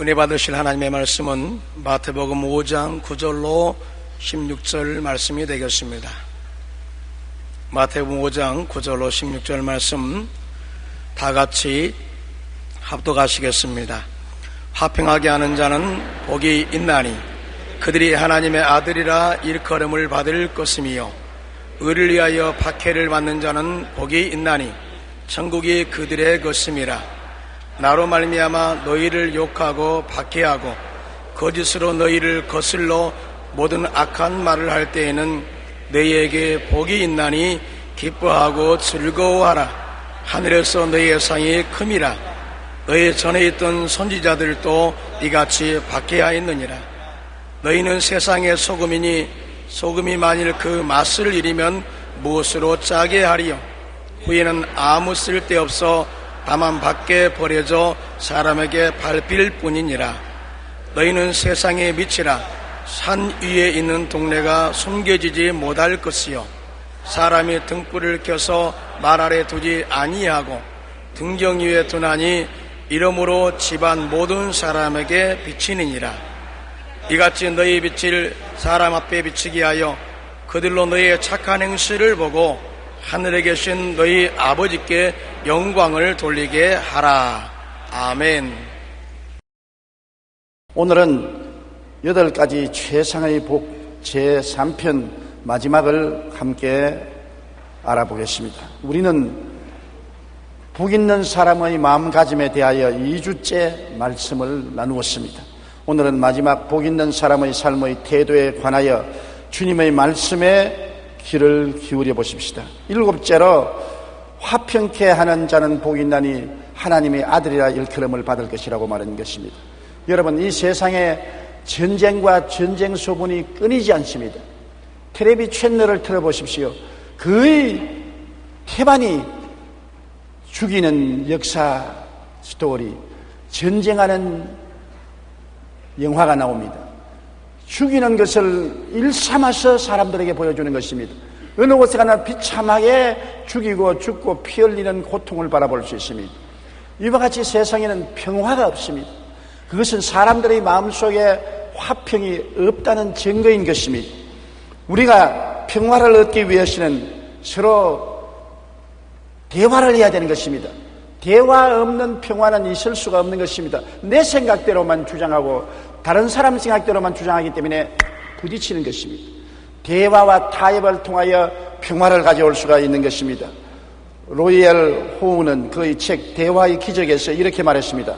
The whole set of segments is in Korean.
은혜 받으실 하나님의 말씀은 마태복음 5장 9절로 16절 말씀이 되겠습니다. 마태복음 5장 9절로 16절 말씀 다 같이 합독하시겠습니다. 화평하게 하는 자는 복이 있나니 그들이 하나님의 아들이라 일컬음을 받을 것이며, 의를 위하여 박해를 받는 자는 복이 있나니 천국이 그들의 것임이라. 나로 말미암아 너희를 욕하고 박해하고 거짓으로 너희를 거슬러 모든 악한 말을 할 때에는 너희에게 복이 있나니 기뻐하고 즐거워하라. 하늘에서 너희의 상이 큼이라. 너희 전에 있던 선지자들도 이같이 박해하였느니라. 너희는 세상의 소금이니 소금이 만일 그 맛을 잃으면 무엇으로 짜게 하리요? 후에는 아무 쓸데없어 다만 밖에 버려져 사람에게 밟힐 뿐이니라. 너희는 세상의 빛이라. 산 위에 있는 동네가 숨겨지지 못할 것이요, 사람이 등불을 켜서 말 아래 두지 아니하고 등경 위에 두나니 이러므로 집안 모든 사람에게 비치느니라. 이같이 너희 빛을 사람 앞에 비치게 하여 그들로 너희의 착한 행실을 보고 하늘에 계신 너희 아버지께 영광을 돌리게 하라. 아멘. 오늘은 8가지 최상의 복 제3편 마지막을 함께 알아보겠습니다. 우리는 복 있는 사람의 마음가짐에 대하여 2주째 말씀을 나누었습니다. 오늘은 마지막 복 있는 사람의 삶의 태도에 관하여 주님의 말씀에 귀를 기울여 보십시다. 7째로 화평케 하는 자는 복이 있나니 하나님의 아들이라 일컬음을 받을 것이라고 말한 것입니다. 여러분, 이 세상에 전쟁과 전쟁 소문이 끊이지 않습니다. 텔레비 채널을 틀어보십시오. 거의 태반이 죽이는 역사 스토리, 전쟁하는 영화가 나옵니다. 죽이는 것을 일삼아서 사람들에게 보여주는 것입니다. 어느 곳에 가나 비참하게 죽이고 죽고 피 흘리는 고통을 바라볼 수 있습니다. 이와 같이 세상에는 평화가 없습니다. 그것은 사람들의 마음속에 화평이 없다는 증거인 것입니다. 우리가 평화를 얻기 위해서는 서로 대화를 해야 되는 것입니다. 대화 없는 평화는 있을 수가 없는 것입니다. 내 생각대로만 주장하고 다른 사람 생각대로만 주장하기 때문에 부딪히는 것입니다. 대화와 타협을 통하여 평화를 가져올 수가 있는 것입니다. 로이엘 호우는 그의 책 대화의 기적에서 이렇게 말했습니다.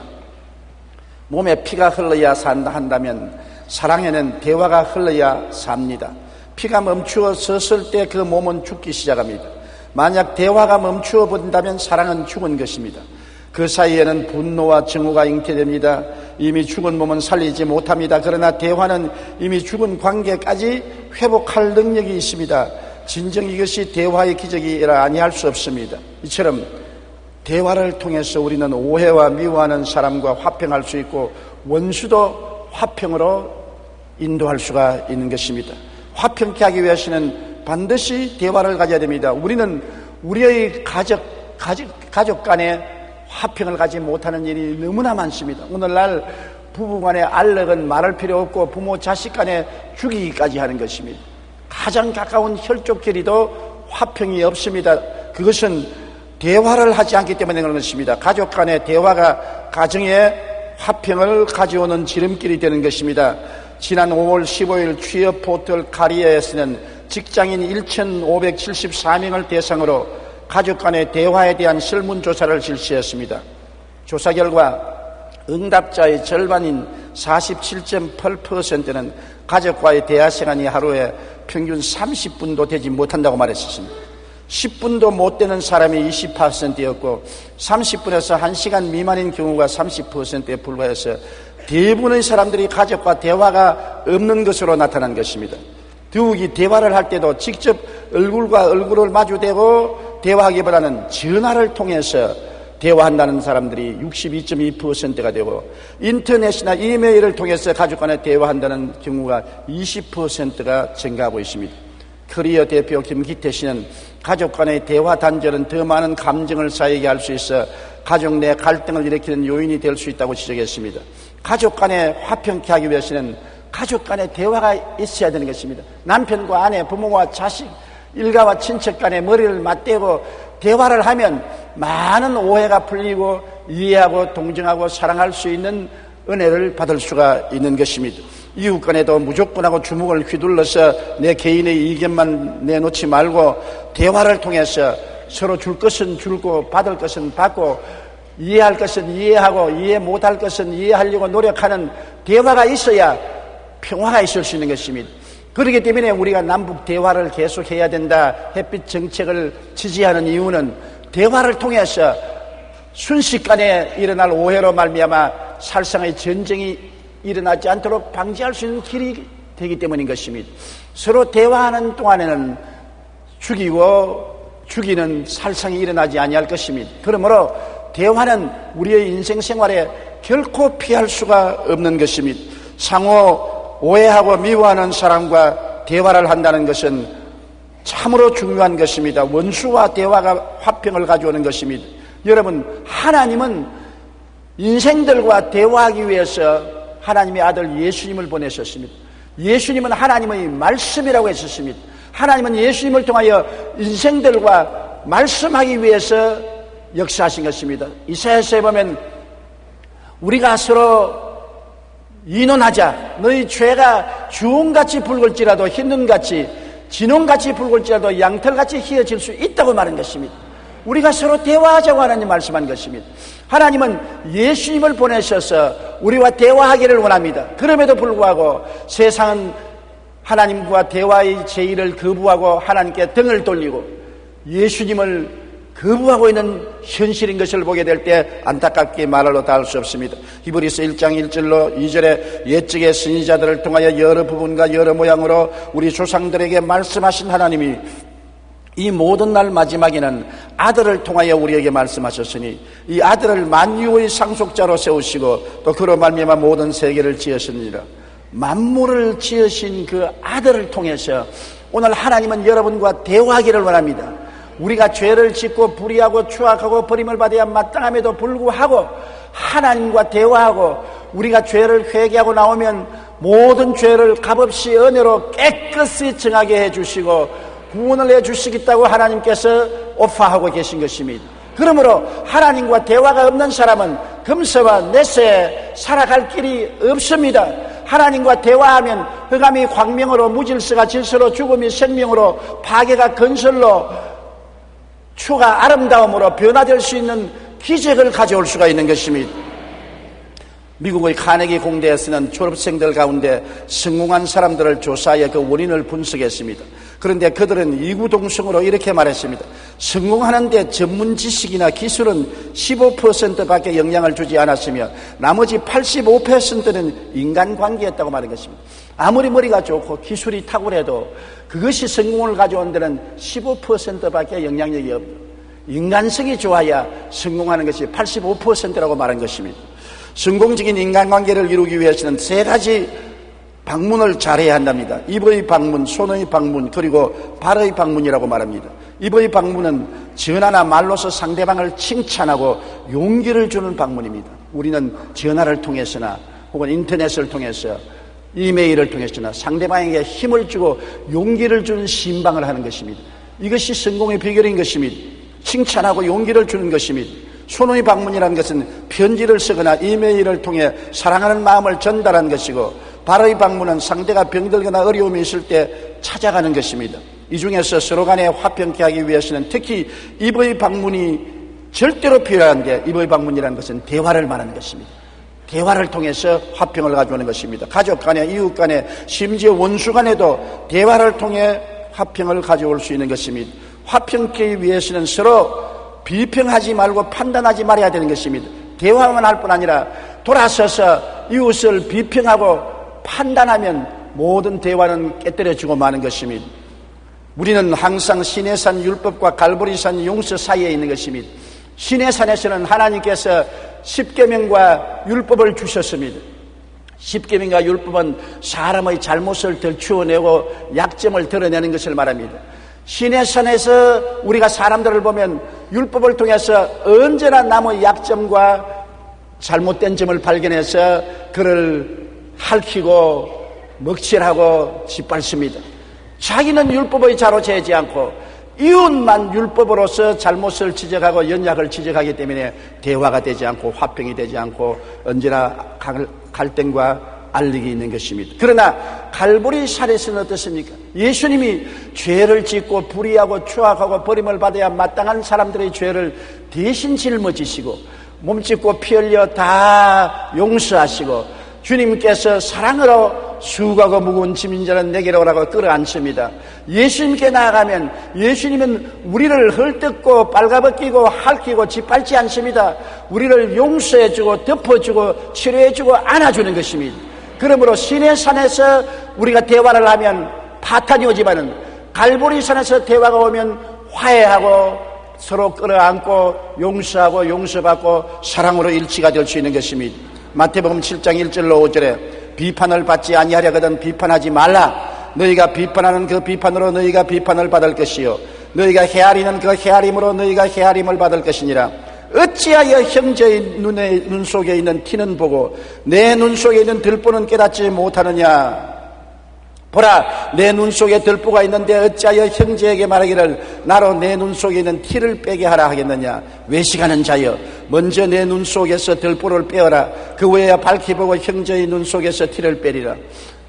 몸에 피가 흘러야 산다 한다면 사랑에는 대화가 흘러야 삽니다. 피가 멈추어 섰을 때 그 몸은 죽기 시작합니다. 만약 대화가 멈추어 본다면 사랑은 죽은 것입니다. 그 사이에는 분노와 증오가 잉태됩니다. 이미 죽은 몸은 살리지 못합니다. 그러나 대화는 이미 죽은 관계까지 회복할 능력이 있습니다. 진정 이것이 대화의 기적이라 아니할 수 없습니다. 이처럼 대화를 통해서 우리는 오해와 미워하는 사람과 화평할 수 있고 원수도 화평으로 인도할 수가 있는 것입니다. 화평케 하기 위해서는 반드시 대화를 가져야 됩니다. 우리는 우리의 가족 간에 화평을 가지 못하는 일이 너무나 많습니다. 오늘날 부부간의 알력은 말할 필요 없고 부모 자식 간에 죽이기까지 하는 것입니다. 가장 가까운 혈족끼리도 화평이 없습니다. 그것은 대화를 하지 않기 때문에 그런 것입니다. 가족 간의 대화가 가정에 화평을 가져오는 지름길이 되는 것입니다. 지난 5월 15일 취업 포털 카리어에서는 직장인 1,574명을 대상으로 가족 간의 대화에 대한 설문조사를 실시했습니다. 조사 결과 응답자의 절반인 47.8%는 가족과의 대화 시간이 하루에 평균 30분도 되지 못한다고 말했습니다. 10분도 못 되는 사람이 20%였고 30분에서 1시간 미만인 경우가 30%에 불과해서 대부분의 사람들이 가족과 대화가 없는 것으로 나타난 것입니다. 더욱이 대화를 할 때도 직접 얼굴과 얼굴을 마주대고 대화하기보다는 전화를 통해서 대화한다는 사람들이 62.2%가 되고 인터넷이나 이메일을 통해서 가족 간에 대화한다는 경우가 20%가 증가하고 있습니다. 커리어 대표 김기태 씨는 가족 간의 대화 단절은 더 많은 감정을 쌓이게 할 수 있어 가족 내 갈등을 일으키는 요인이 될 수 있다고 지적했습니다. 가족 간에 화평케 하기 위해서는 가족 간에 대화가 있어야 되는 것입니다. 남편과 아내, 부모와 자식, 일가와 친척 간에 머리를 맞대고 대화를 하면 많은 오해가 풀리고 이해하고 동정하고 사랑할 수 있는 은혜를 받을 수가 있는 것입니다. 이웃 간에도 무조건하고 주먹을 휘둘러서 내 개인의 의견만 내놓지 말고 대화를 통해서 서로 줄 것은 주고 받을 것은 받고 이해할 것은 이해하고 이해 못할 것은 이해하려고 노력하는 대화가 있어야 평화가 있을 수 있는 것입니다. 그렇기 때문에 우리가 남북 대화를 계속해야 된다, 햇빛 정책을 지지하는 이유는 대화를 통해서 순식간에 일어날 오해로 말미암아 살상의 전쟁이 일어나지 않도록 방지할 수 있는 길이 되기 때문인 것입니다. 서로 대화하는 동안에는 죽이는 살상이 일어나지 아니할 것입니다. 그러므로 대화는 우리의 인생 생활에 결코 피할 수가 없는 것입니다. 상호 오해하고 미워하는 사람과 대화를 한다는 것은 참으로 중요한 것입니다. 원수와 대화가 화평을 가져오는 것입니다. 여러분, 하나님은 인생들과 대화하기 위해서 하나님의 아들 예수님을 보내셨습니다. 예수님은 하나님의 말씀이라고 했었습니다. 하나님은 예수님을 통하여 인생들과 말씀하기 위해서 역사하신 것입니다. 이사야서에 보면 우리가 서로 의논하자. 너희 죄가 주홍같이 붉을지라도 흰눈같이 진홍같이 붉을지라도 양털같이 희어질 수 있다고 말한 것입니다. 우리가 서로 대화하자고 하나님 말씀한 것입니다. 하나님은 예수님을 보내셔서 우리와 대화하기를 원합니다. 그럼에도 불구하고 세상은 하나님과 대화의 제의를 거부하고 하나님께 등을 돌리고 예수님을 거부하고 있는 현실인 것을 보게 될 때 안타깝게 말로 다 할 수 없습니다. 히브리서 1장 1절로 2절에 옛적의 선지자들을 통하여 여러 부분과 여러 모양으로 우리 조상들에게 말씀하신 하나님이 이 모든 날 마지막에는 아들을 통하여 우리에게 말씀하셨으니 이 아들을 만유의 상속자로 세우시고 또 그로 말미암아 모든 세계를 지으시니라. 만물을 지으신 그 아들을 통해서 오늘 하나님은 여러분과 대화하기를 원합니다. 우리가 죄를 짓고 불의하고 추악하고 버림을 받아야 마땅함에도 불구하고 하나님과 대화하고 우리가 죄를 회개하고 나오면 모든 죄를 값없이 은혜로 깨끗이 정하게 해주시고 구원을 해주시겠다고 하나님께서 오파하고 계신 것입니다. 그러므로 하나님과 대화가 없는 사람은 금세와 내세에 살아갈 길이 없습니다. 하나님과 대화하면 흑암이 광명으로, 무질서가 질서로, 죽음이 생명으로, 파괴가 건설로, 추가 아름다움으로 변화될 수 있는 기적을 가져올 수가 있는 것입니다. 미국의 카네기 공대에서는 졸업생들 가운데 성공한 사람들을 조사하여 그 원인을 분석했습니다. 그런데 그들은 이구동성으로 이렇게 말했습니다. 성공하는데 전문 지식이나 기술은 15%밖에 영향을 주지 않았으며 나머지 85%는 인간관계였다고 말한 것입니다. 아무리 머리가 좋고 기술이 탁월해도 그것이 성공을 가져온 데는 15%밖에 영향력이 없다. 인간성이 좋아야 성공하는 것이 85%라고 말한 것입니다. 성공적인 인간관계를 이루기 위해서는 세 가지 방문을 잘해야 한답니다. 입의 방문, 손의 방문, 그리고 발의 방문이라고 말합니다. 입의 방문은 전화나 말로서 상대방을 칭찬하고 용기를 주는 방문입니다. 우리는 전화를 통해서나 혹은 인터넷을 통해서 이메일을 통해서나 상대방에게 힘을 주고 용기를 주는 신방을 하는 것입니다. 이것이 성공의 비결인 것입니다. 칭찬하고 용기를 주는 것입니다. 손의 방문이라는 것은 편지를 쓰거나 이메일을 통해 사랑하는 마음을 전달하는 것이고, 발의 방문은 상대가 병들거나 어려움이 있을 때 찾아가는 것입니다. 이 중에서 서로 간에 화평케 하기 위해서는 특히 입의 방문이 절대로 필요한데, 입의 방문이라는 것은 대화를 말하는 것입니다. 대화를 통해서 화평을 가져오는 것입니다. 가족 간에, 이웃 간에, 심지어 원수 간에도 대화를 통해 화평을 가져올 수 있는 것입니다. 화평케 위해서는 서로 비평하지 말고 판단하지 말아야 되는 것입니다. 대화만 할 뿐 아니라 돌아서서 이웃을 비평하고 판단하면 모든 대화는 깨뜨려지고 마는 것입니다. 우리는 항상 시내산 율법과 갈보리산 용서 사이에 있는 것입니다. 시내산에서는 하나님께서 십계명과 율법을 주셨습니다. 십계명과 율법은 사람의 잘못을 들추어내고 약점을 드러내는 것을 말합니다. 시내산에서 우리가 사람들을 보면 율법을 통해서 언제나 남의 약점과 잘못된 점을 발견해서 그를 핥히고 먹칠하고 짓밟습니다. 자기는 율법의 자로 재지 않고 이웃만 율법으로서 잘못을 지적하고 연약을 지적하기 때문에 대화가 되지 않고 화평이 되지 않고 언제나 갈등과 알력이 있는 것입니다. 그러나 갈보리 살에서는 어떻습니까? 예수님이 죄를 짓고 불의하고 추악하고 버림을 받아야 마땅한 사람들의 죄를 대신 짊어지시고 몸짓고 피 흘려 다 용서하시고 주님께서 사랑으로 수고하고 무거운 짐진 자는 내게로 오라고 끌어안습니다. 예수님께 나아가면 예수님은 우리를 헐뜯고 빨가벗기고 핥히고 짓밟지 않습니다. 우리를 용서해주고 덮어주고 치료해주고 안아주는 것입니다. 그러므로 시내산에서 우리가 대화를 하면 파탄이 오지만은 갈보리산에서 대화가 오면 화해하고 서로 끌어안고 용서하고 용서받고 사랑으로 일치가 될 수 있는 것입니다. 마태복음 7장 1절로 5절에 비판을 받지 아니하려거든 비판하지 말라. 너희가 비판하는 그 비판으로 너희가 비판을 받을 것이요 너희가 헤아리는 그 헤아림으로 너희가 헤아림을 받을 것이니라. 어찌하여 형제의 눈 속에 있는 티는 보고 내 눈 속에 있는 들보는 깨닫지 못하느냐. 보라, 내 눈 속에 들보가 있는데 어찌하여 형제에게 말하기를 나로 내 눈 속에 있는 티를 빼게 하라 하겠느냐. 외식하는 자여, 먼저 내 눈 속에서 들보를 빼어라. 그 외에 밝히 보고 형제의 눈 속에서 티를 빼리라.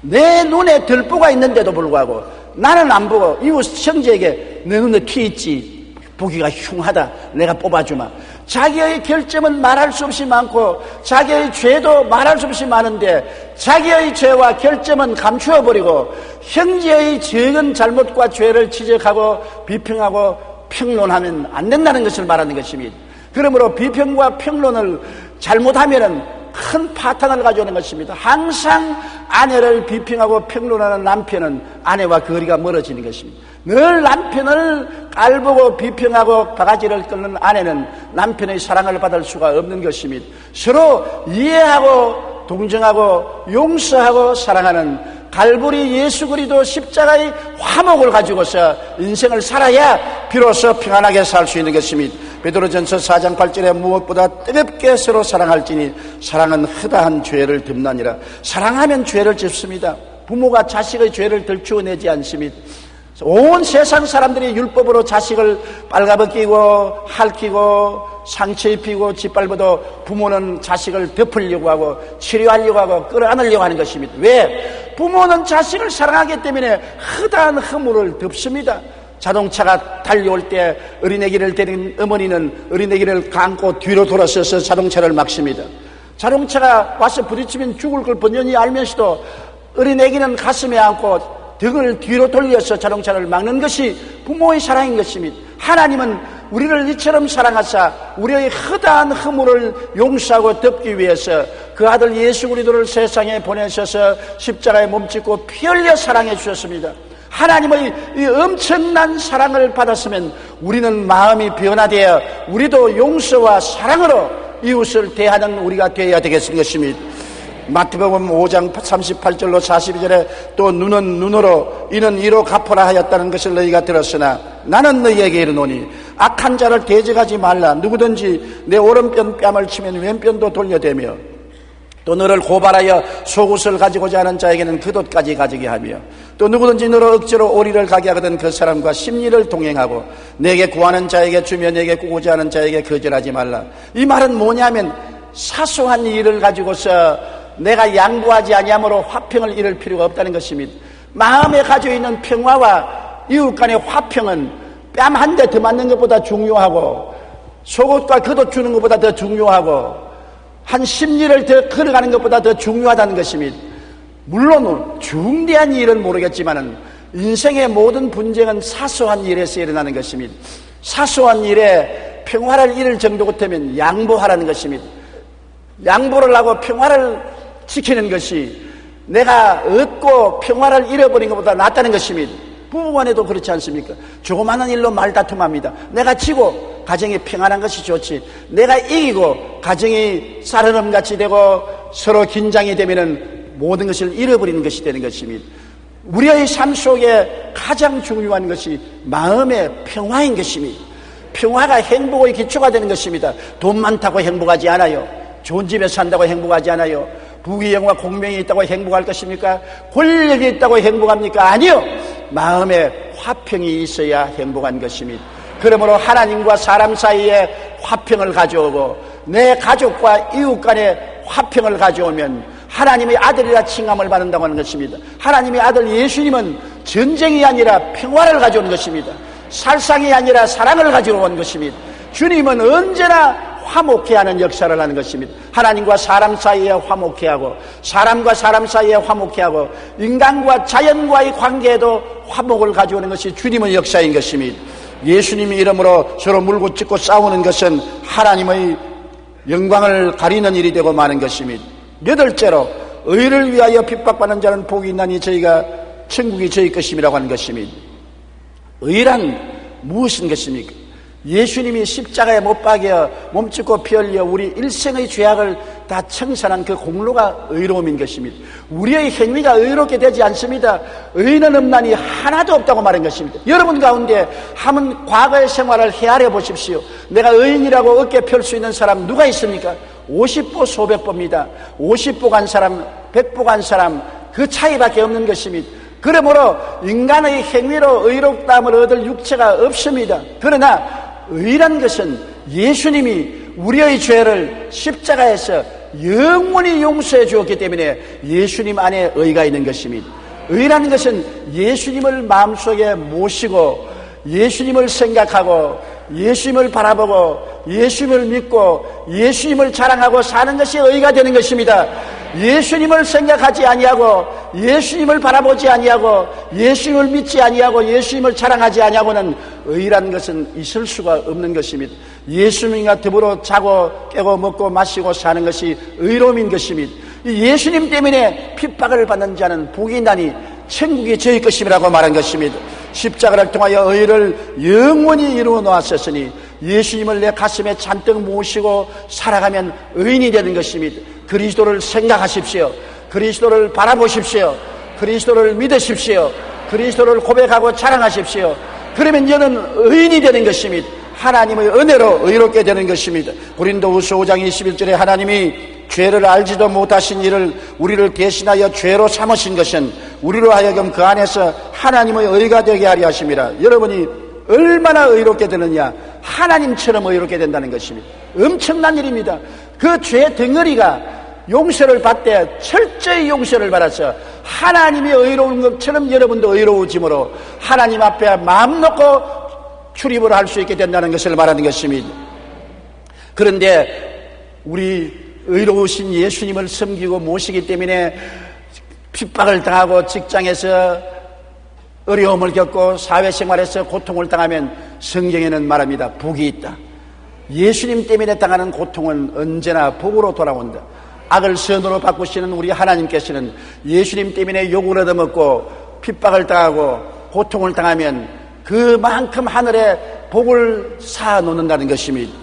내 눈에 들보가 있는데도 불구하고 나는 안 보고 이웃 형제에게 내 눈에 티 있지, 보기가 흉하다, 내가 뽑아주마. 자기의 결점은 말할 수 없이 많고 자기의 죄도 말할 수 없이 많은데 자기의 죄와 결점은 감추어버리고 형제의 적은 잘못과 죄를 지적하고 비평하고 평론하면 안 된다는 것을 말하는 것입니다. 그러므로 비평과 평론을 잘못하면은 큰 파탄을 가져오는 것입니다. 항상 아내를 비평하고 평론하는 남편은 아내와 거리가 멀어지는 것입니다. 늘 남편을 깔보고 비평하고 바가지를 끓는 아내는 남편의 사랑을 받을 수가 없는 것입니다. 서로 이해하고 동정하고 용서하고 사랑하는 갈보리 예수 그리스도 십자가의 화목을 가지고서 인생을 살아야 비로소 평안하게 살 수 있는 것입니다. 베드로전서 4장 8절에 무엇보다 뜨겁게 서로 사랑할지니 사랑은 허다한 죄를 덮나니라. 사랑하면 죄를 짓습니다. 부모가 자식의 죄를 덜추어내지 않습니다. 온 세상 사람들이 율법으로 자식을 빨가벗기고 핥히고 상처 입히고 짓밟아도 부모는 자식을 덮으려고 하고 치료하려고 하고 끌어안으려고 하는 것입니다. 왜? 부모는 자식을 사랑하기 때문에 허다한 허물을 덮습니다. 자동차가 달려올 때 어린애기를 데린 어머니는 어린애기를 감고 뒤로 돌아서서 자동차를 막습니다. 자동차가 와서 부딪히면 죽을 걸 번연히 알면서도 어린애기는 가슴에 안고 등을 뒤로 돌려서 자동차를 막는 것이 부모의 사랑인 것입니다. 하나님은 우리를 이처럼 사랑하사 우리의 허다한 허물을 용서하고 덮기 위해서 그 아들 예수 그리스도를 세상에 보내셔서 십자가에 몸짓고 피 흘려 사랑해 주셨습니다. 하나님의 이 엄청난 사랑을 받았으면 우리는 마음이 변화되어 우리도 용서와 사랑으로 이웃을 대하는 우리가 되어야 되겠는 것입니다. 마태복음 5장 38절로 42절에 또 눈은 눈으로 이는 이로 갚으라 하였다는 것을 너희가 들었으나 나는 너희에게 이르노니 악한 자를 대적하지 말라. 누구든지 내 오른편 뺨을 치면 왼편도 돌려대며 또 너를 고발하여 속옷을 가지고자 하는 자에게는 겉옷까지 가지게 하며 또 누구든지 너로 억지로 오리를 가게 하거든 그 사람과 심리를 동행하고 내게 구하는 자에게 주며 내게 꾸고자 하는 자에게 거절하지 말라. 이 말은 뭐냐면 사소한 일을 가지고서 내가 양보하지 아니하므로 화평을 이룰 필요가 없다는 것입니다. 마음에 가지고 있는 평화와 이웃 간의 화평은 뺨 한 대 더 맞는 것보다 중요하고 속옷과 겉옷 주는 것보다 더 중요하고 한 심리를 더 걸어가는 것보다 더 중요하다는 것입니다. 물론 중대한 일은 모르겠지만은 인생의 모든 분쟁은 사소한 일에서 일어나는 것입니다. 사소한 일에 평화를 이룰 정도 같으면 양보하라는 것입니다. 양보를 하고 평화를 지키는 것이 내가 얻고 평화를 잃어버린 것보다 낫다는 것입니다. 부부간에도 그렇지 않습니까? 조그마한 일로 말다툼합니다. 내가 지고 가정이 평안한 것이 좋지, 내가 이기고 가정이 쌀어름같이 되고 서로 긴장이 되면은 모든 것을 잃어버리는 것이 되는 것입니다. 우리의 삶 속에 가장 중요한 것이 마음의 평화인 것입니다. 평화가 행복의 기초가 되는 것입니다. 돈 많다고 행복하지 않아요. 좋은 집에 산다고 행복하지 않아요. 부귀영화 공명이 있다고 행복할 것입니까? 권력이 있다고 행복합니까? 아니요. 마음에 화평이 있어야 행복한 것입니다. 그러므로 하나님과 사람 사이에 화평을 가져오고 내 가족과 이웃 간에 화평을 가져오면 하나님의 아들이라 칭함을 받는다고 하는 것입니다. 하나님의 아들 예수님은 전쟁이 아니라 평화를 가져오는 것입니다. 살상이 아니라 사랑을 가져온 것입니다. 주님은 언제나 화목해 하는 역사를 하는 것입니다. 하나님과 사람 사이에 화목해 하고 사람과 사람 사이에 화목해 하고 인간과 자연과의 관계에도 화목을 가져오는 것이 주님의 역사인 것입니다. 예수님의 이름으로 서로 물고 찢고 싸우는 것은 하나님의 영광을 가리는 일이 되고 마는 것입니다. 여덟째로 의를 위하여 핍박받는 자는 복이 있나니 저희가 천국이 저희 것임이라고 하는 것입니다. 의란 무엇인 것입니까? 예수님이 십자가에 못 박여 몸짓고 피 흘려 우리 일생의 죄악을 다 청산한 그 공로가 의로움인 것입니다. 우리의 행위가 의롭게 되지 않습니다. 의는 없나니 하나도 없다고 말한 것입니다. 여러분 가운데 한번 과거의 생활을 헤아려 보십시오. 내가 의인이라고 어깨 펼 수 있는 사람 누가 있습니까? 50보 소백보입니다. 50보 간 사람 100보 간 사람 그 차이밖에 없는 것입니다. 그러므로 인간의 행위로 의롭다함을 얻을 육체가 없습니다. 그러나 의란 것은 예수님이 우리의 죄를 십자가에서 영원히 용서해 주었기 때문에 예수님 안에 의가 있는 것입니다. 의라는 것은 예수님을 마음속에 모시고 예수님을 생각하고 예수님을 바라보고 예수님을 믿고 예수님을 자랑하고 사는 것이 의가 되는 것입니다. 예수님을 생각하지 아니하고 예수님을 바라보지 아니하고 예수님을 믿지 아니하고 예수님을 자랑하지 아니하고는 의라는 것은 있을 수가 없는 것입니다. 예수님과 더불어 자고 깨고 먹고 마시고 사는 것이 의로움인 것입니다. 예수님 때문에 핍박을 받는 자는 복이 있나니 천국이 저희 것임이라고 말한 것입니다. 십자가를 통하여 의를 영원히 이루어 놓았었으니 예수님을 내 가슴에 잔뜩 모시고 살아가면 의인이 되는 것입니다. 그리스도를 생각하십시오. 그리스도를 바라보십시오. 그리스도를 믿으십시오. 그리스도를 고백하고 자랑하십시오. 그러면 너는 의인이 되는 것입니다. 하나님의 은혜로 의롭게 되는 것입니다. 고린도후서 5장 21절에 하나님이 죄를 알지도 못하신 이를 우리를 대신하여 죄로 삼으신 것은 우리로 하여금 그 안에서 하나님의 의가 되게 하려 하심이라. 여러분이 얼마나 의롭게 되느냐? 하나님처럼 의롭게 된다는 것입니다. 엄청난 일입니다. 그 죄 덩어리가 용서를 받되 철저히 용서를 받아서 하나님이 의로운 것처럼 여러분도 의로워짐으로 하나님 앞에 마음 놓고 출입을 할 수 있게 된다는 것을 말하는 것입니다. 그런데 우리 의로우신 예수님을 섬기고 모시기 때문에 핍박을 당하고 직장에서 어려움을 겪고 사회생활에서 고통을 당하면 성경에는 말합니다. 복이 있다. 예수님 때문에 당하는 고통은 언제나 복으로 돌아온다. 악을 선으로 바꾸시는 우리 하나님께서는 예수님 때문에 욕을 얻어먹고 핍박을 당하고 고통을 당하면 그만큼 하늘에 복을 쌓아놓는다는 것입니다.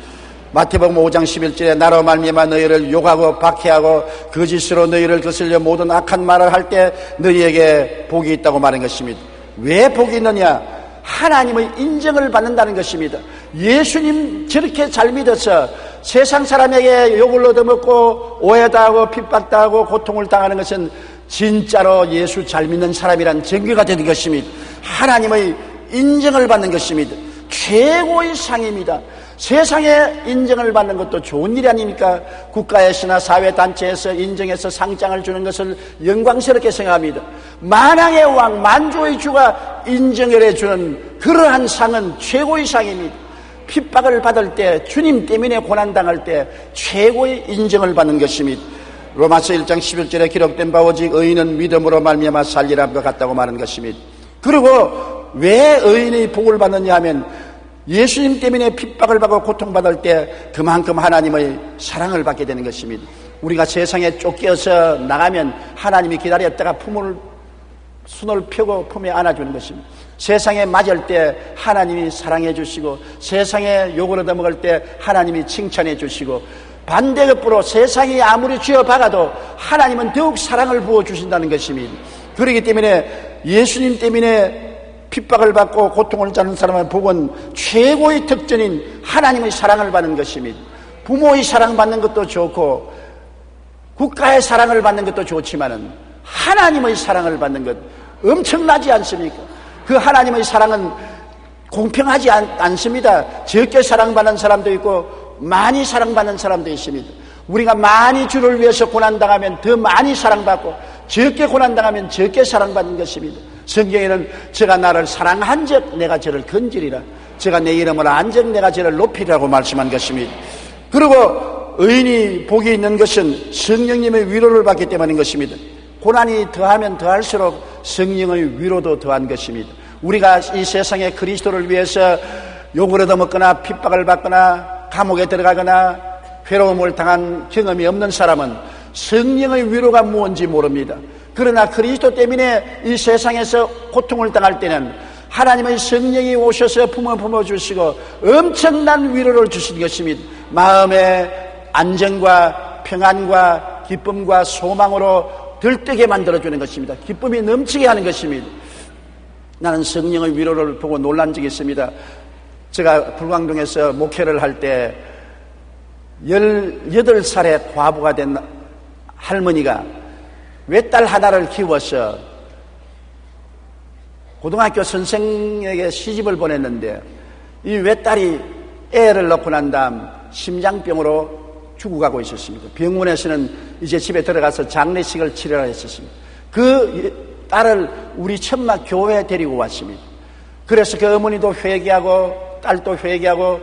마태복음 5장 11절에 나로 말미암아 너희를 욕하고 박해하고 거짓으로 너희를 거슬려 모든 악한 말을 할 때 너희에게 복이 있다고 말한 것입니다. 왜 복이 있느냐? 하나님의 인정을 받는다는 것입니다. 예수님 저렇게 잘 믿어서 세상 사람에게 욕을 얻어먹고 오해당하고 핍박당하고 고통을 당하는 것은 진짜로 예수 잘 믿는 사람이란 증거가 되는 것입니다. 하나님의 인정을 받는 것입니다. 최고의 상입니다. 세상에 인정을 받는 것도 좋은 일이 아닙니까? 국가에서나 사회단체에서 인정해서 상장을 주는 것을 영광스럽게 생각합니다. 만왕의 왕 만주의 주가 인정을 해주는 그러한 상은 최고의 상입니다. 핍박을 받을 때 주님 때문에 고난당할 때 최고의 인정을 받는 것입니다. 로마서 1장 11절에 기록된 바 오직 의인은 믿음으로 말미암아 살리라 것 같다고 말하는 것입니다. 그리고 왜 의인의 복을 받느냐 하면 예수님 때문에 핍박을 받고 고통받을 때 그만큼 하나님의 사랑을 받게 되는 것입니다. 우리가 세상에 쫓겨서 나가면 하나님이 기다렸다가 손을 펴고 품에 안아주는 것입니다. 세상에 맞을 때 하나님이 사랑해 주시고 세상에 욕을 얻어먹을 때 하나님이 칭찬해 주시고 반대급부로 세상이 아무리 쥐어박아도 하나님은 더욱 사랑을 부어주신다는 것입니다. 그렇기 때문에 예수님 때문에 핍박을 받고 고통을 받는 사람의 복은 최고의 특전인 하나님의 사랑을 받는 것입니다. 부모의 사랑받는 것도 좋고 국가의 사랑을 받는 것도 좋지만은 하나님의 사랑을 받는 것 엄청나지 않습니까? 그 하나님의 사랑은 공평하지 않습니다. 적게 사랑받는 사람도 있고 많이 사랑받는 사람도 있습니다. 우리가 많이 주를 위해서 고난당하면 더 많이 사랑받고 적게 고난당하면 적게 사랑받는 것입니다. 성경에는 제가 나를 사랑한 적 내가 저를 건지리라, 제가 내 이름을 안 적 내가 저를 높이리라고 말씀한 것입니다. 그리고 의인이 복이 있는 것은 성령님의 위로를 받기 때문인 것입니다. 고난이 더하면 더할수록 성령의 위로도 더한 것입니다. 우리가 이 세상에 그리스도를 위해서 욕을 얻어먹거나 핍박을 받거나 감옥에 들어가거나 괴로움을 당한 경험이 없는 사람은 성령의 위로가 무엇인지 모릅니다. 그러나 그리스도 때문에 이 세상에서 고통을 당할 때는 하나님의 성령이 오셔서 품어주시고 엄청난 위로를 주신 것입니다. 마음의 안정과 평안과 기쁨과 소망으로 들뜨게 만들어주는 것입니다. 기쁨이 넘치게 하는 것입니다. 나는 성령의 위로를 보고 놀란 적이 있습니다. 제가 불광동에서 목회를 할 때 18살의 과부가 된 할머니가 외딸 하나를 키워서 고등학교 선생에게 시집을 보냈는데 이 외딸이 애를 낳고 난 다음 심장병으로 죽어가고 있었습니다. 병원에서는 이제 집에 들어가서 장례식을 치르라 했었습니다. 그 딸을 우리 천막 교회에 데리고 왔습니다. 그래서 그 어머니도 회개하고 딸도 회개하고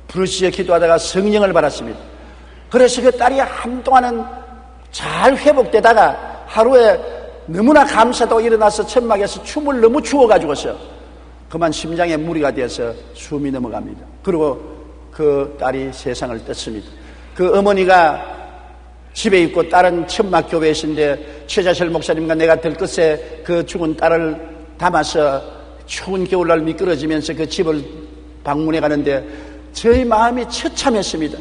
부르짖어 기도하다가 성령을 받았습니다. 그래서 그 딸이 한동안은 잘 회복되다가 하루에 너무나 감사도 일어나서 천막에서 춤을 너무 추워가지고서 그만 심장에 무리가 되어서 숨이 넘어갑니다. 그리고 그 딸이 세상을 떴습니다. 그 어머니가 집에 있고 딸은 천막 교회에 있는데 최자철 목사님과 내가 들것에 그 죽은 딸을 담아서 추운 겨울날 미끄러지면서 그 집을 방문해 가는데 저희 마음이 처참했습니다.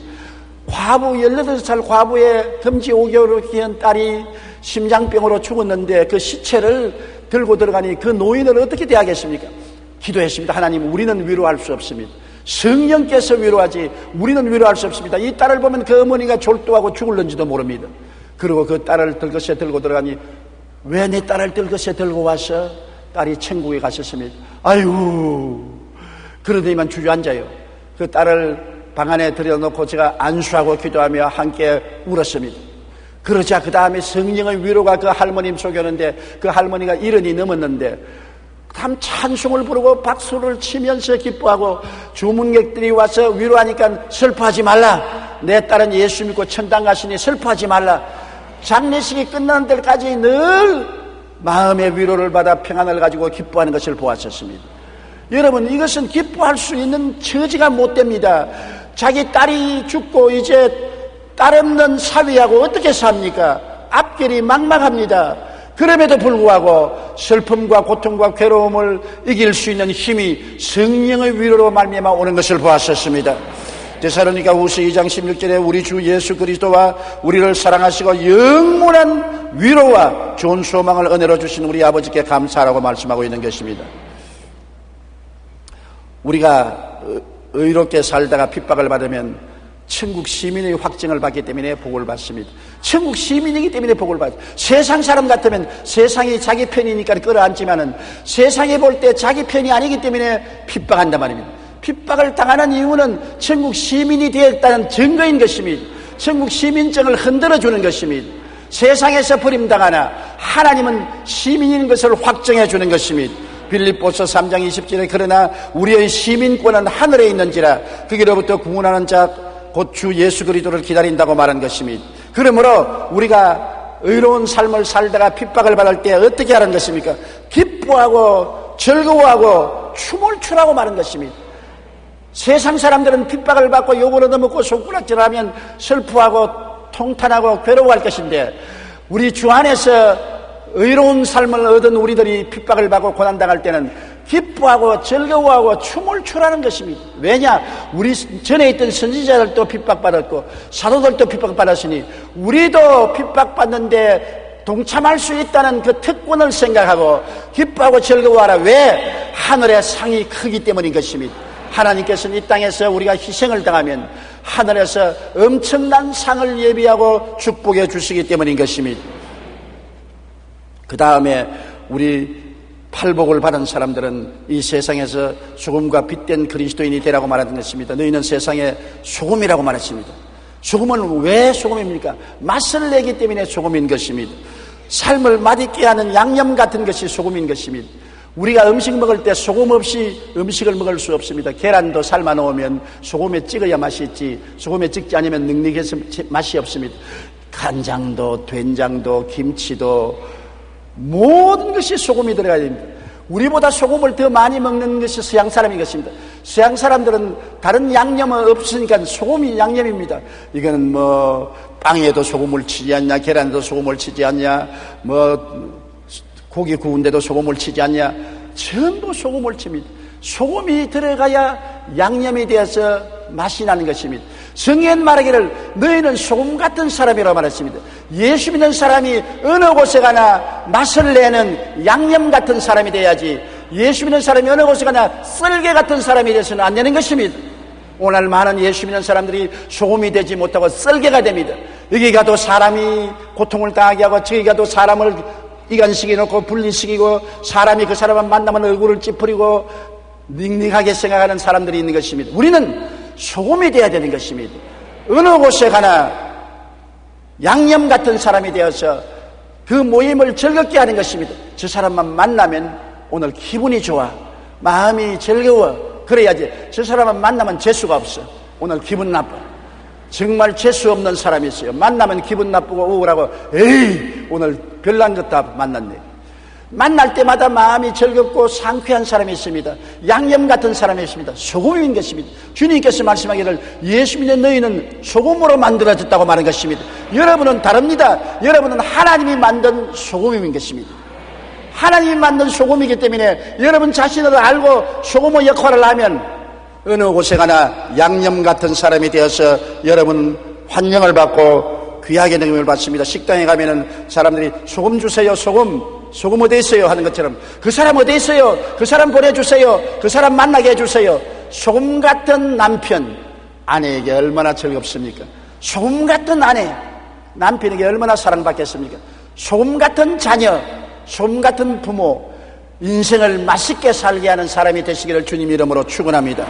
과부 18살 과부의 금지 5개월을 키운 딸이 심장병으로 죽었는데 그 시체를 들고 들어가니 그 노인을 어떻게 대하겠습니까? 기도했습니다. 하나님, 우리는 위로할 수 없습니다. 성령께서 위로하지 우리는 위로할 수 없습니다. 이 딸을 보면 그 어머니가 졸도하고 죽을는지도 모릅니다. 그리고 그 딸을 들것에 들고 들어가니 왜 내 딸을 들것에 들고 와서? 딸이 천국에 가셨습니다. 아이고, 그러더니만 주저앉아요. 그 딸을 방 안에 들여놓고 제가 안수하고 기도하며 함께 울었습니다. 그러자 그 다음에 성령의 위로가 그 할머님 속에 오는데 그 할머니가 70이 넘었는데 참 찬송을 부르고 박수를 치면서 기뻐하고 주문객들이 와서 위로하니까 슬퍼하지 말라, 내 딸은 예수 믿고 천당 가시니 슬퍼하지 말라. 장례식이 끝나는 데까지 늘 마음의 위로를 받아 평안을 가지고 기뻐하는 것을 보았었습니다. 여러분, 이것은 기뻐할 수 있는 처지가 못 됩니다. 자기 딸이 죽고 이제 딸 없는 사위하고 어떻게 삽니까? 앞길이 막막합니다. 그럼에도 불구하고 슬픔과 고통과 괴로움을 이길 수 있는 힘이 성령의 위로로 말미암아 오는 것을 보았었습니다. 데살로니가후서 2장 16절에 우리 주 예수 그리스도와 우리를 사랑하시고 영원한 위로와 좋은 소망을 은혜로 주신 우리 아버지께 감사하라고 말씀하고 있는 것입니다. 우리가 의롭게 살다가 핍박을 받으면 천국 시민의 확증을 받기 때문에 복을 받습니다. 천국 시민이기 때문에 복을 받습니다. 세상 사람 같으면 세상이 자기 편이니까 끌어안지만은 세상이 볼 때 자기 편이 아니기 때문에 핍박한단 말입니다. 핍박을 당하는 이유는 천국 시민이 되었다는 증거인 것입니다. 천국 시민증을 흔들어주는 것입니다. 세상에서 버림당하나 하나님은 시민인 것을 확정해 주는 것입니다. 빌립보서 3장 20절에 그러나 우리의 시민권은 하늘에 있는지라 거기로부터 구원하는 자 곧 주 예수 그리스도를 기다린다고 말한 것입니다. 그러므로 우리가 의로운 삶을 살다가 핍박을 받을 때 어떻게 하는 것입니까? 기뻐하고 즐거워하고 춤을 추라고 말한 것입니다. 세상 사람들은 핍박을 받고 욕을 얻어먹고 손가락질하면 슬퍼하고 통탄하고 괴로워할 것인데 우리 주 안에서 의로운 삶을 얻은 우리들이 핍박을 받고 고난당할 때는 기뻐하고 즐거워하고 춤을 추라는 것입니다. 왜냐? 우리 전에 있던 선지자들도 핍박받았고 사도들도 핍박받았으니 우리도 핍박받는데 동참할 수 있다는 그 특권을 생각하고 기뻐하고 즐거워하라. 왜? 하늘의 상이 크기 때문인 것입니다. 하나님께서는 이 땅에서 우리가 희생을 당하면 하늘에서 엄청난 상을 예비하고 축복해 주시기 때문인 것입니다. 그 다음에 우리 팔복을 받은 사람들은 이 세상에서 소금과 빛된 그리스도인이 되라고 말하는 것입니다. 너희는 세상의 소금이라고 말했습니다. 소금은 왜 소금입니까? 맛을 내기 때문에 소금인 것입니다. 삶을 맛있게 하는 양념 같은 것이 소금인 것입니다. 우리가 음식 먹을 때 소금 없이 음식을 먹을 수 없습니다. 계란도 삶아 놓으면 소금에 찍어야 맛이 있지, 소금에 찍지 않으면 눅눅해서 맛이 없습니다. 간장도 된장도 김치도 모든 것이 소금이 들어가야 됩니다. 우리보다 소금을 더 많이 먹는 것이 서양 사람인 것입니다. 서양 사람들은 다른 양념은 없으니까 소금이 양념입니다. 이거는 빵에도 소금을 치지 않냐, 계란에도 소금을 치지 않냐, 고기 구운데도 소금을 치지 않냐, 전부 소금을 칩니다. 소금이 들어가야 양념이 되어서 맛이 나는 것입니다. 성경은 말하기를 너희는 소금 같은 사람이라고 말했습니다. 예수 믿는 사람이 어느 곳에 가나 맛을 내는 양념 같은 사람이 돼야지, 예수 믿는 사람이 어느 곳에 가나 썰개 같은 사람이 돼서는 안 되는 것입니다. 오늘 많은 예수 믿는 사람들이 소금이 되지 못하고 썰개가 됩니다. 여기 가도 사람이 고통을 당하게 하고 저기 가도 사람을 이간시켜놓고 분리시키고 사람이 그 사람을 만나면 얼굴을 찌푸리고 닝닝하게 생각하는 사람들이 있는 것입니다. 우리는 소금이 되어야 되는 것입니다. 어느 곳에 가나 양념 같은 사람이 되어서 그 모임을 즐겁게 하는 것입니다. 저 사람만 만나면 오늘 기분이 좋아, 마음이 즐거워, 그래야지. 저 사람만 만나면 재수가 없어, 오늘 기분 나빠. 정말 재수 없는 사람이 있어요. 만나면 기분 나쁘고 우울하고, 에이 오늘 별난 것 다 만났네. 만날 때마다 마음이 즐겁고 상쾌한 사람이 있습니다. 양념 같은 사람이 있습니다. 소금인 것입니다. 주님께서 말씀하기를 예수 믿는 너희는 소금으로 만들어졌다고 말한 것입니다. 여러분은 다릅니다. 여러분은 하나님이 만든 소금인 것입니다. 하나님이 만든 소금이기 때문에 여러분 자신을 알고 소금의 역할을 하면 어느 곳에 가나 양념 같은 사람이 되어서 여러분 환영을 받고 귀하게 능력을 받습니다. 식당에 가면은 사람들이 소금 주세요, 소금 어디 있어요 하는 것처럼, 그 사람 어디 있어요, 그 사람 보내주세요, 그 사람 만나게 해주세요. 소금 같은 남편, 아내에게 얼마나 즐겁습니까? 소금 같은 아내, 남편에게 얼마나 사랑받겠습니까? 소금 같은 자녀, 소금 같은 부모, 인생을 맛있게 살게 하는 사람이 되시기를 주님 이름으로 축원합니다.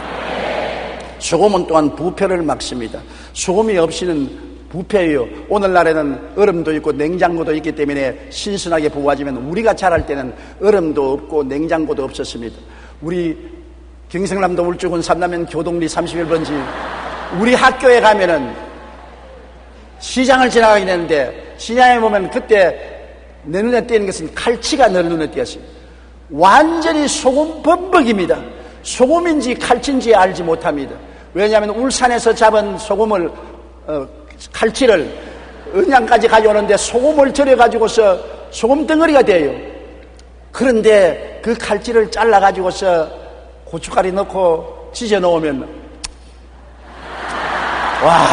소금은 또한 부패를 막습니다. 소금이 없이는 부패예요. 오늘날에는 얼음도 있고 냉장고도 있기 때문에 신선하게 보관하지만 우리가 자랄 때는 얼음도 없고 냉장고도 없었습니다. 우리 경상남도 울주군 삼남면 교동리 31번지 우리 학교에 가면은 시장을 지나가게 되는데 시장에 보면 그때 내 눈에 띄는 것은 칼치가 내 눈에 띄었어요. 완전히 소금 범벅입니다. 소금인지 칼치인지 알지 못합니다. 왜냐하면 울산에서 잡은 소금을 칼치를 은양까지 가져오는데 소금을 절여가지고서 소금 덩어리가 돼요. 그런데 그 칼치를 잘라가지고서 고춧가루 넣고 찢어 놓으면 와,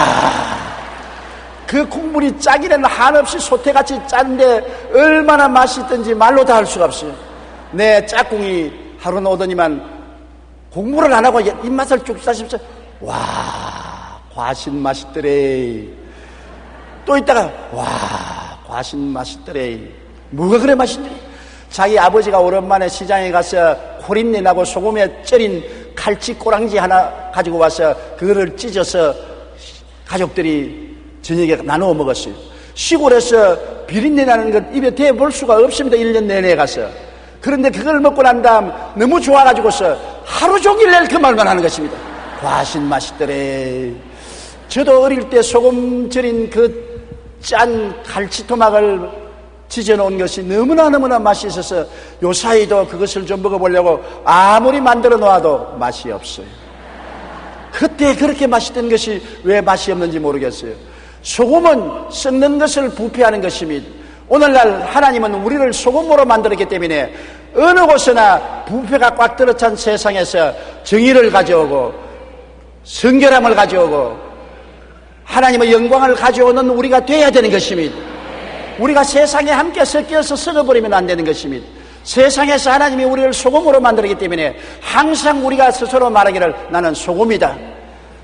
그 국물이 짜기는 한없이 소태같이 짠데 얼마나 맛있든지 말로 다 할 수가 없어요. 내 짝꿍이 하루는 오더니만 공부를 안 하고 입맛을 쭉 싸십시오. 와, 과신 맛있더래. 또 있다가 와, 과신 맛있더래. 뭐가 그래 맛있더래? 자기 아버지가 오랜만에 시장에 가서 코린내 나고 소금에 절인 칼치 꼬랑지 하나 가지고 와서 그거를 찢어서 가족들이 저녁에 나누어 먹었어요. 시골에서 비린내 나는 걸 입에 대볼 수가 없습니다. 1년 내내 가서. 그런데 그걸 먹고 난 다음 너무 좋아가지고서 하루 종일 낼 그 말만 하는 것입니다. 과신 맛있더래. 저도 어릴 때 소금 절인 그 짠 갈치토막을 지져놓은 것이 너무나 맛있어서 요사이도 그것을 좀 먹어보려고 아무리 만들어 놓아도 맛이 없어요. 그때 그렇게 맛있던 것이 왜 맛이 없는지 모르겠어요. 소금은 썩는 것을 부패하는 것입니다. 오늘날 하나님은 우리를 소금으로 만들었기 때문에 어느 곳에나 부패가 꽉 들어찬 세상에서 정의를 가져오고 성결함을 가져오고 하나님의 영광을 가져오는 우리가 돼야 되는 것입니다. 우리가 세상에 함께 섞여서 썩어버리면 안 되는 것입니다. 세상에서 하나님이 우리를 소금으로 만들었기 때문에 항상 우리가 스스로 말하기를 나는 소금이다.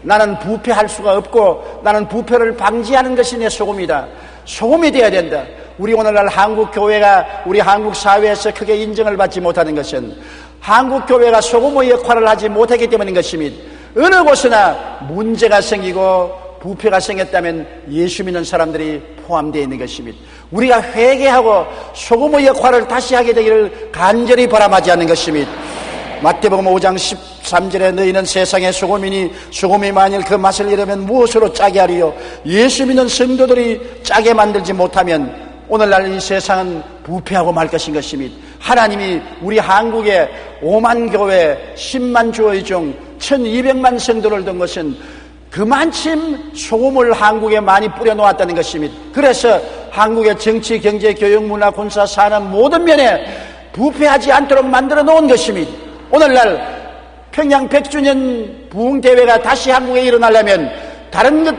나는 부패할 수가 없고 나는 부패를 방지하는 것이 내 소금이다. 소금이 되어야 된다. 우리 오늘날 한국 교회가 우리 한국 사회에서 크게 인정을 받지 못하는 것은 한국 교회가 소금의 역할을 하지 못하기 때문인 것입니다. 어느 곳이나 문제가 생기고 부패가 생겼다면 예수 믿는 사람들이 포함되어 있는 것입니다. 우리가 회개하고 소금의 역할을 다시 하게 되기를 간절히 바람하지 않는 것입니다. 마태복음 5장 13절에 너희는 세상의 소금이니 소금이 만일 그 맛을 잃으면 무엇으로 짜게 하리요. 예수 믿는 성도들이 짜게 만들지 못하면 오늘날 이 세상은 부패하고 말 것인 것입니다. 하나님이 우리 한국에 5만 교회 10만 주의 중 1200만 성도를 둔 것은 그만큼 소금을 한국에 많이 뿌려놓았다는 것입니다. 그래서 한국의 정치, 경제, 교육, 문화, 군사, 산업 모든 면에 부패하지 않도록 만들어 놓은 것입니다. 오늘날 평양 100주년 부흥대회가 다시 한국에 일어나려면 다른 것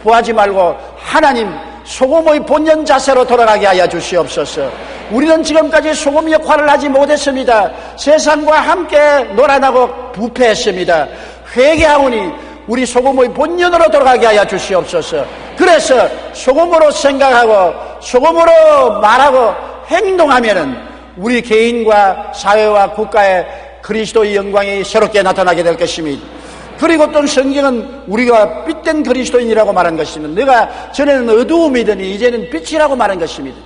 구하지 말고 하나님 소금의 본연 자세로 돌아가게 하여 주시옵소서. 우리는 지금까지 소금 역할을 하지 못했습니다. 세상과 함께 놀아나고 부패했습니다. 회개하오니 우리 소금의 본연으로 돌아가게 하여 주시옵소서. 그래서 소금으로 생각하고 소금으로 말하고 행동하면은 우리 개인과 사회와 국가에 그리스도의 영광이 새롭게 나타나게 될 것입니다. 그리고 또 성경은 우리가 빛된 그리스도인이라고 말한 것입니다. 내가 전에는 어두움이더니 이제는 빛이라고 말한 것입니다.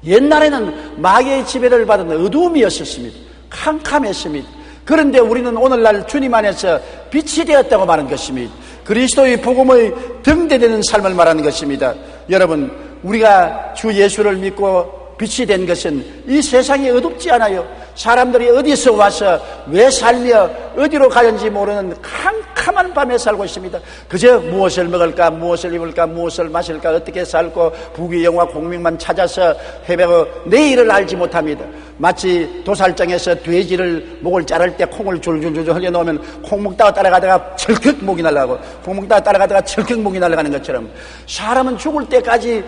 옛날에는 마귀의 지배를 받은 어두움이었었습니다. 캄캄했습니다. 그런데 우리는 오늘날 주님 안에서 빛이 되었다고 말한 것입니다. 그리스도의 복음의 등대되는 삶을 말하는 것입니다. 여러분, 우리가 주 예수를 믿고 빛이 된 것은 이 세상이 어둡지 않아요. 사람들이 어디서 와서 왜 살며 어디로 가는지 모르는 캄캄한 밤에 살고 있습니다. 그저 무엇을 먹을까, 무엇을 입을까, 무엇을 마실까, 어떻게 살고 부귀영화 공명만 찾아서 헤매고 내일을 알지 못합니다. 마치 도살장에서 돼지를 목을 자를 때 콩을 줄줄줄 흘려놓으면 콩 먹다가 따라가다가 철컥 목이 날아가고 콩 먹다가 따라가다가 철컥 목이 날아가는 것처럼 사람은 죽을 때까지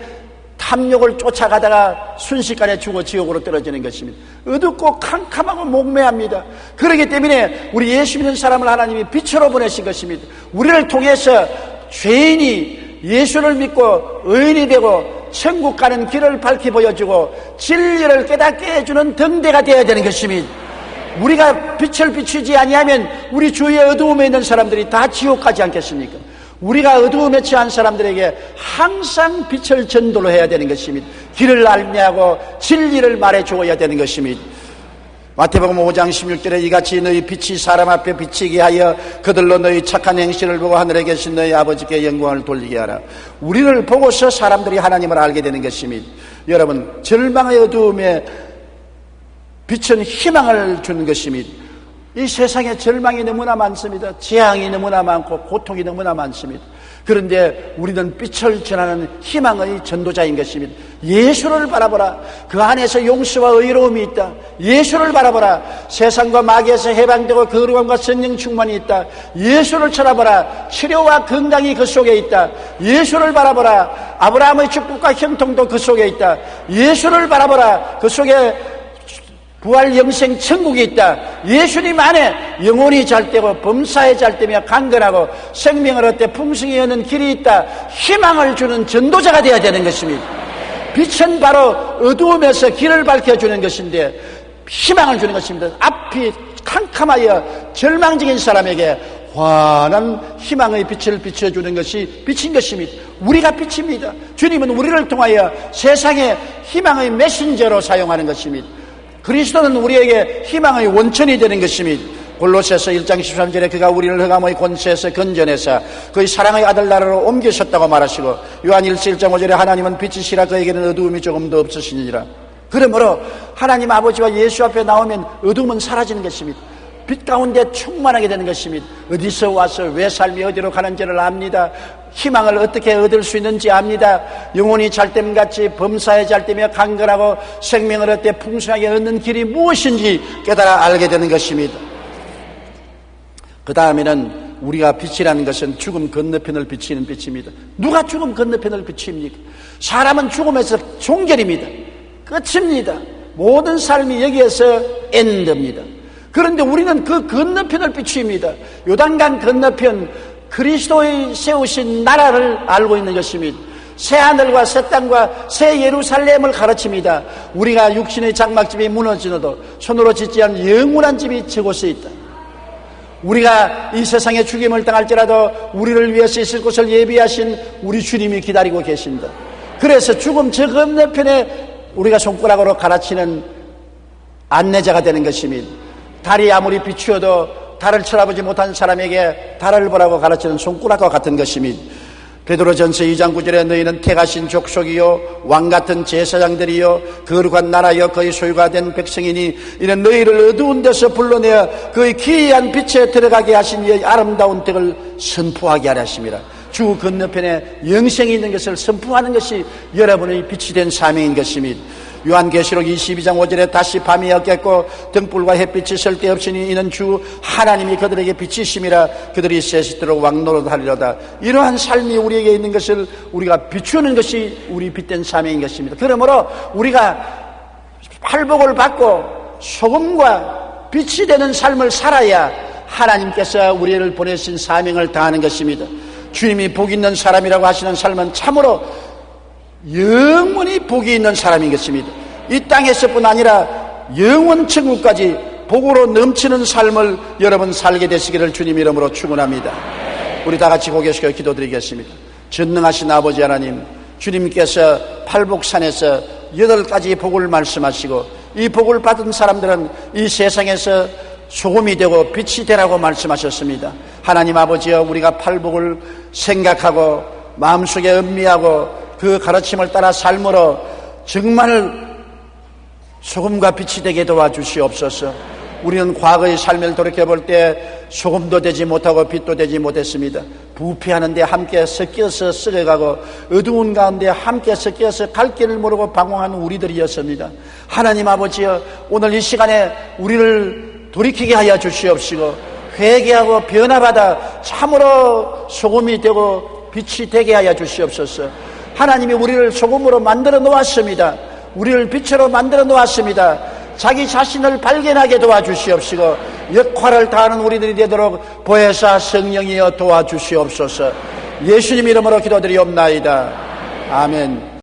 탐욕을 쫓아가다가 순식간에 죽어 지옥으로 떨어지는 것입니다. 어둡고 캄캄하고 목매합니다. 그렇기 때문에 우리 예수 믿는 사람을 하나님이 빛으로 보내신 것입니다. 우리를 통해서 죄인이 예수를 믿고 의인이 되고 천국 가는 길을 밝히 보여주고 진리를 깨닫게 해주는 등대가 되어야 되는 것입니다. 우리가 빛을 비추지 아니하면 우리 주위에 어두움에 있는 사람들이 다 지옥 가지 않겠습니까? 우리가 어두움에 처한 사람들에게 항상 빛을 전도로 해야 되는 것입니다. 길을 알미하고 진리를 말해 주어야 되는 것입니다. 마태복음 5장 16절에 이같이 너희 빛이 사람 앞에 비치게 하여 그들로 너희 착한 행실을 보고 하늘에 계신 너희 아버지께 영광을 돌리게 하라. 우리를 보고서 사람들이 하나님을 알게 되는 것입니다. 여러분, 절망의 어두움에 빛은 희망을 주는 것입니다. 이 세상에 절망이 너무나 많습니다. 재앙이 너무나 많고 고통이 너무나 많습니다. 그런데 우리는 빛을 전하는 희망의 전도자인 것입니다. 예수를 바라보라. 그 안에서 용서와 의로움이 있다. 예수를 바라보라. 세상과 마귀에서 해방되고 거룩함과 성령 충만이 있다. 예수를 쳐다보라. 치료와 건강이 그 속에 있다. 예수를 바라보라. 아브라함의 축복과 형통도 그 속에 있다. 예수를 바라보라. 그 속에 부활 영생 천국이 있다. 예수님 안에 영혼이 잘되고 범사에 잘되며 강건하고 생명을 얻되 풍성히 여는 길이 있다. 희망을 주는 전도자가 되어야 되는 것입니다. 빛은 바로 어두움에서 길을 밝혀주는 것인데 희망을 주는 것입니다. 앞이 캄캄하여 절망적인 사람에게 환한 희망의 빛을 비춰주는 것이 빛인 것입니다. 우리가 빛입니다. 주님은 우리를 통하여 세상의 희망의 메신저로 사용하는 것입니다. 그리스도는 우리에게 희망의 원천이 되는 것입니다. 골로새서 1장 13절에 그가 우리를 흑암의 권세에서 건져내사 그의 사랑의 아들 나라로 옮기셨다고 말하시고 요한 1서 1장 5절에 하나님은 빛이시라 그에게는 어두움이 조금도 없으시니라. 그러므로 하나님 아버지와 예수 앞에 나오면 어두움은 사라지는 것입니다. 빛 가운데 충만하게 되는 것입니다. 어디서 와서 왜 삶이 어디로 가는지를 압니다. 희망을 어떻게 얻을 수 있는지 압니다. 영혼이 잘됨같이 범사에 잘되며 강건하고 생명을 얻되 풍성하게 얻는 길이 무엇인지 깨달아 알게 되는 것입니다. 그 다음에는 우리가 빛이라는 것은 죽음 건너편을 비치는 빛입니다. 누가 죽음 건너편을 비칩니까? 사람은 죽음에서 종결입니다. 끝입니다. 모든 삶이 여기에서 엔드입니다. 그런데 우리는 그 건너편을 비추입니다. 요단강 건너편 그리스도의 세우신 나라를 알고 있는 것입니다. 새 하늘과 새 땅과 새 예루살렘을 가르칩니다. 우리가 육신의 장막집이 무너지너도 손으로 짓지 않은 영원한 집이 저곳에 있다. 우리가 이 세상에 죽임을 당할지라도 우리를 위해서 있을 곳을 예비하신 우리 주님이 기다리고 계신다. 그래서 죽음 저 건너편에 우리가 손가락으로 가르치는 안내자가 되는 것입니다. 달이 아무리 비추어도 달을 쳐다보지 못한 사람에게 달을 보라고 가르치는 손가락과 같은 것입니다. 베드로전서 2장 9절에 너희는 택하신 족속이요 왕같은 제사장들이요 거룩한 나라여 그의 소유가 된 백성이니 이는 너희를 어두운 데서 불러내어 그의 기이한 빛에 들어가게 하신 이의 아름다운 덕을 선포하게 하려 하심이라. 주 건너편에 영생이 있는 것을 선포하는 것이 여러분의 빛이 된 사명인 것입니다. 요한계시록 22장 5절에 다시 밤이 었겠고 등불과 햇빛이 쓸데없으니 이는 주 하나님이 그들에게 빛이심이라. 그들이 세시도록 왕노릇하리로다. 이러한 삶이 우리에게 있는 것을 우리가 비추는 것이 우리 빛된 사명인 것입니다. 그러므로 우리가 팔복을 받고 소금과 빛이 되는 삶을 살아야 하나님께서 우리를 보내신 사명을 다하는 것입니다. 주님이 복 있는 사람이라고 하시는 삶은 참으로 영원히 복이 있는 사람인 것입니다. 이 땅에서뿐 아니라 영원 천국까지 복으로 넘치는 삶을 여러분 살게 되시기를 주님 이름으로 축원합니다. 우리 다 같이 고개 숙여 기도드리겠습니다. 전능하신 아버지 하나님, 주님께서 팔복산에서 8가지 복을 말씀하시고 이 복을 받은 사람들은 이 세상에서 소금이 되고 빛이 되라고 말씀하셨습니다. 하나님 아버지여, 우리가 팔복을 생각하고 마음속에 음미하고 그 가르침을 따라 삶으로 정말 소금과 빛이 되게 도와주시옵소서. 우리는 과거의 삶을 돌이켜볼 때 소금도 되지 못하고 빛도 되지 못했습니다. 부패하는데 함께 섞여서 썩어가고 어두운 가운데 함께 섞여서 갈 길을 모르고 방황하는 우리들이었습니다. 하나님 아버지여, 오늘 이 시간에 우리를 돌이키게 하여 주시옵시고 회개하고 변화받아 참으로 소금이 되고 빛이 되게 하여 주시옵소서. 하나님이 우리를 소금으로 만들어 놓았습니다. 우리를 빛으로 만들어 놓았습니다. 자기 자신을 발견하게 도와주시옵시고 역할을 다하는 우리들이 되도록 보혜사 성령이여 도와주시옵소서. 예수님 이름으로 기도드리옵나이다. 아멘.